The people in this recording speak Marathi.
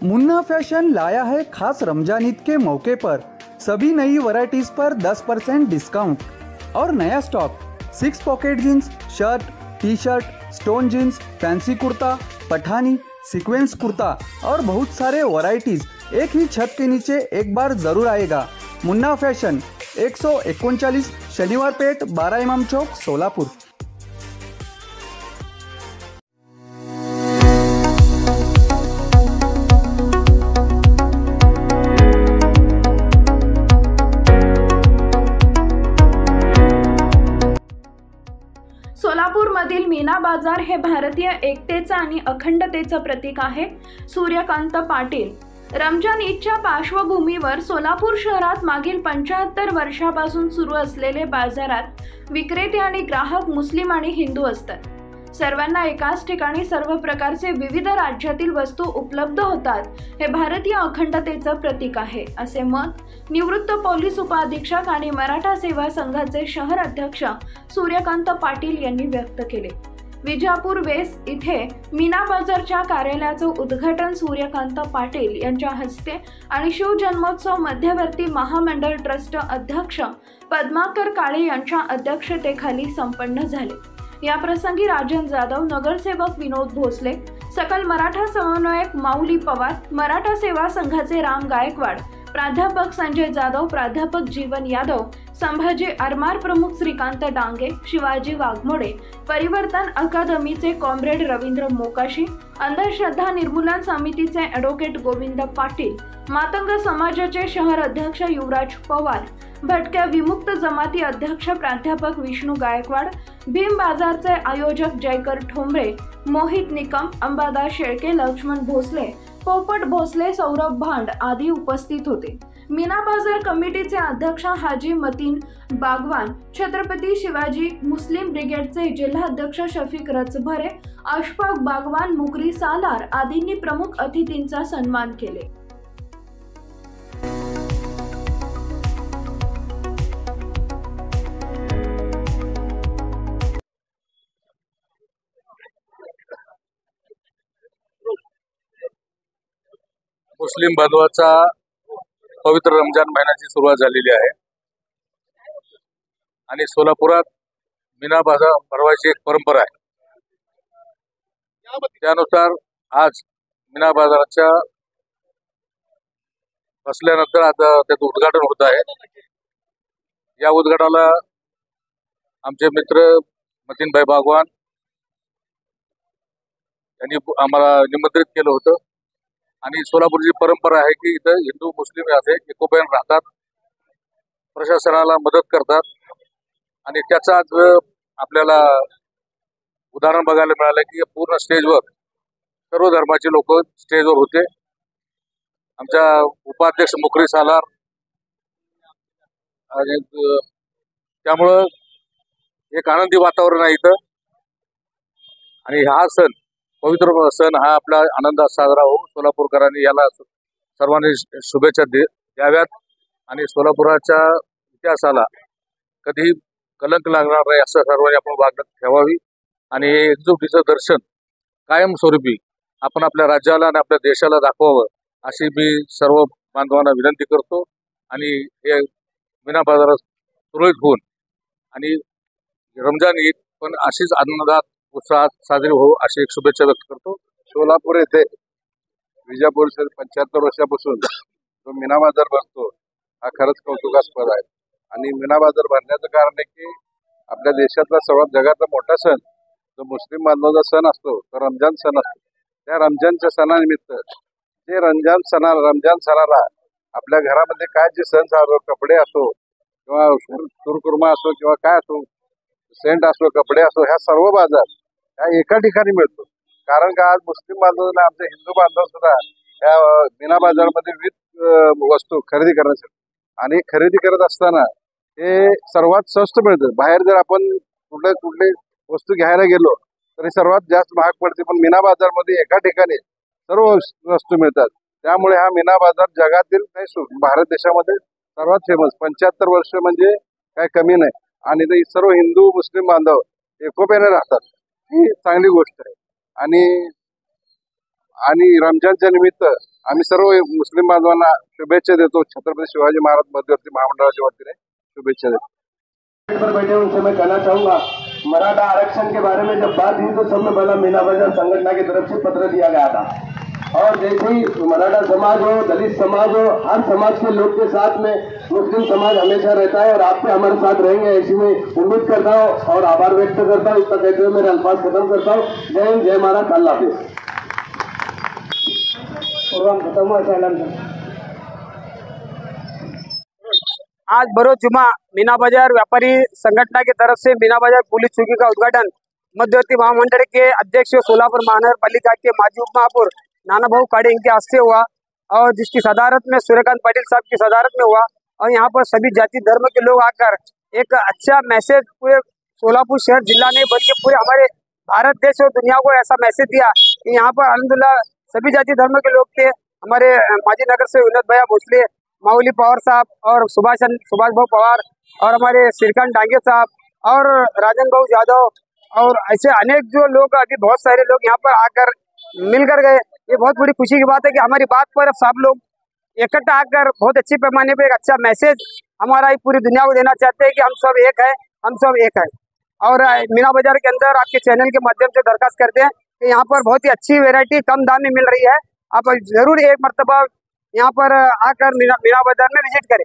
मुन्ना फैशन लाया है खास रमजान ईद के मौके पर सभी नई वैरायटीज पर 10% डिस्काउंट और नया stock 6 pocket jeans, shirt, T shirt, stone jeans, fancy kurta, Pathani, sequence kurta और बहुत सारे वैरायटीज एक ही छत के नीचे एक बार जरूर आएगा। मुन्ना फैशन 139 शनिवार पेठ 12 इमाम चौक सोलापुर। सोलापूरमधील मीना बाजार हे भारतीय एकतेचं आणि अखंडतेचं प्रतीक आहे। सूर्यकांत पाटील रमजान ईदच्या पार्श्वभूमीवर सोलापूर शहरात मागील 75 वर्षापासून सुरू असलेले बाजारात विक्रेते आणि ग्राहक मुस्लिम आणि हिंदू असतात। सर्वांना एकाच ठिकाणी सर्व प्रकारचे विविध राज्यातील वस्तू उपलब्ध होतात हे भारतीय अखंडतेचं प्रतीक आहे, असे मत निवृत्त पोलीस उपअधीक्षक आणि मराठा सेवा संघाचे शहर अध्यक्ष सूर्यकांत पाटील यांनी व्यक्त केले। विजापूर वेस्ट इथे मीना बाजारच्या कार्यालयाचं उद्घाटन सूर्यकांत पाटील यांच्या हस्ते आणि शिवजन्मोत्सव मध्यवर्ती महामंडळ ट्रस्ट अध्यक्ष पद्माकर काळे यांच्या अध्यक्षतेखाली संपन्न झाले। या प्रसंगी राजन जाधव, नगरसेवक विनोद भोसले, सकल मराठा समन्वयक माऊली पवार, मराठा सेवा संघाचे राम गायकवाड, प्राध्यापक संजय जाधव, प्राध्यापक जीवन यादव, संभाजी आरमार प्रमुख श्रीकांत डांगे, शिवाजी वाघमोडे, परिवर्तन अकादमीचे कॉम्रेड रवींद्र मोकाशी, अंधश्रद्धा निर्मूलन समितीचे ॲडव्होकेट गोविंद पाटील, मातंग समाजाचे शहर अध्यक्ष युवराज पवार, भटक्या विमुक्त जमाती अध्यक्ष प्राध्यापक विष्णू गायकवाड, भीम बाजारचे आयोजक जयकर ठोंबरे, मोहित निकम, अंबादास शेळके, लक्ष्मण भोसले, पोपट भोसले, सौरभ भांड आदी उपस्थित होते। मीना बाजार कमिटीचे अध्यक्ष हाजी मतीन बागवान, छत्रपती शिवाजी मुस्लिम ब्रिगेडचे जिल्हाध्यक्ष शफीक रचभरे, अशफाक बागवान, मुकरी सालार आदींनी प्रमुख अतिथींचा सन्मान केले। मुस्लिम बांधवाचा पवित्र रमजान महिन्याची सुरुवात झालेली आहे आणि सोलापुरात मीना बाजार भरवायची एक परंपरा आहे। त्यानुसार आज मीना बाजाराच्या बसल्यानंतर आता त्याचं उद्घाटन होत आहे। या उद्घाटनाला आमचे मित्र मतीनभाई बागवान यांनी आम्हाला निमंत्रित केलं होतं आणि सोलापूरची परंपरा आहे की इथं हिंदू मुस्लिम असे एकोप्याने राहतात, प्रशासनाला मदत करतात आणि त्याचा आज आपल्याला उदाहरण बघायला मिळालं की पूर्ण स्टेजवर सर्व धर्माचे लोक स्टेजवर होते। आमच्या उपाध्यक्ष मुकरी सालार आणि त्यामुळं एक आनंदी वातावरण आहे इथं आणि हा सण पवित्र सण हा आपला आनंदात साजरा हो। सोलापूरकरांनी याला सर्वांनी शुभेच्छा द्याव्यात आणि सोलापुराच्या इतिहासाला कधीही कलंक लागणार नाही असं सर्वांनी आपण वागणूक ठेवावी आणि एकजुटीचं दर्शन कायमस्वरूपी आपण आपल्या राज्याला आणि आपल्या देशाला दाखवावं अशी मी सर्व बांधवांना विनंती करतो आणि हे मीना बाजारात सुरळीत होऊन आणि रमजान ईद पण अशीच आनंदात उत्साहात साजरी हो अशी एक शुभेच्छा व्यक्त करतो। सोलापूर येथे विजापूर 75 वर्षापासून जो मीना बाजार भरतो हा खरंच कौतुकास्पद आहे आणि मीना बाजार भरण्याचं कारण आहे की आपल्या देशातला सर्वात जगातला मोठा सण जो मुस्लिम बांधवाचा सण असतो तो रमजान सण असतो। त्या रमजानच्या सणानिमित्त जे रमजान सणाला आपल्या घरामध्ये काय जे सण साजरा कपडे असो किंवा सुरकुर्मा असो किंवा काय असो, सेंट असो, कपडे असो, ह्या सर्व बाजार ह्या एका ठिकाणी मिळतो। कारण का आज मुस्लिम बांधवांना आमचे हिंदू बांधव सुद्धा ह्या मीना बाजारमध्ये विविध वस्तू खरेदी करण्यासाठी आणि खरेदी करत असताना हे सर्वात स्वस्त मिळतं। बाहेर जर आपण कुठले वस्तू घ्यायला गेलो तरी सर्वात जास्त महाग पडते, पण मीना बाजारमध्ये एका ठिकाणी सर्व वस्तू मिळतात। त्यामुळे हा मीना बाजार जगातील भारत देशामध्ये सर्वात फेमस 75 वर्ष म्हणजे काय कमी नाही आणि सर्व हिंदू मुस्लिम बांधव एकोप्याने राहतात, ही चांगली गोष्ट आहे। आणि आणि रमजानच्या निमित्त आम्ही सर्व मुस्लिम बांधवांना शुभेच्छा देतो. छत्रपती शिवाजी महाराज मध्यवर्ती महामंडळाच्या वतीने शुभेच्छा देतो. पर बैठे उनसे मैं कहना चाहूंगा, मराठा आरक्षण के बारे में जब बात हुई तो सब में पहला मीना बाजार संगठन की तरफ से पत्र दिया गया था। और जैसे ही मराठा समाज हो, दलित समाज हो, हर समाज के लोग के साथ में मुस्लिम समाज हमेशा रहता है और आप पे हमारे साथ रहेंगे ऐसी मैं उम्मीद करता हूँ और आभार व्यक्त करता हूँ। इतना कहते हुए मेरे अल्फाज खत्म करता हूँ। जय हिंद, जय महाराज, अल्लाह हाफिज। प्रोग्राम खत्म हुआ, ऐलान कर। आज बरोज जुमा मीना बाजार व्यापारी संगठन की तरफ से मीना बाजार पुलिस चौकी का उद्घाटन मध्यवर्ती महामंडल के अध्यक्ष सोलापुर महानगर पालिका के माजी उप महापौर नाना भाऊ काड़े इनके हस्ते हुआ और जिसकी सदारत में सूर्यकांत पाटिल साहब की सदारत में हुआ। और यहाँ पर सभी जाति धर्म के लोग आकर एक अच्छा मैसेज पूरे सोलापुर शहर जिला ने बल्कि पूरे हमारे भारत देश और दुनिया को ऐसा मैसेज दिया कि यहाँ पर अल्हम्दुलिल्लाह सभी जाति धर्म के लोग थे। हमारे माजी नगर से विनोद भैया भोसले, माउली पवार साहब और सुभाष भाऊ पवार और हमारे श्रीकांत डांगे साहब और राजन भाऊ यादव और ऐसे अनेक जो लोग अभी बहुत सारे लोग यहाँ पर आकर मिलकर गए। ये बहुत बड़ी खुशी की बात है कि हमारी बात पर अब सब लोग इकट्ठा आकर बहुत अच्छे पैमाने पे एक अच्छा मैसेज हमारा पूरी दुनिया को देना चाहते हैं कि हम सब एक है, हम सब एक है। और मीना बाजार के अंदर आपके चैनल के माध्यम से दरखास्त करते हैं कि यहाँ पर बहुत ही अच्छी वैरायटी कम दाम में मिल रही है। आप जरूर एक मरतबा यहाँ पर आकर मीना बाजार में विजिट करें।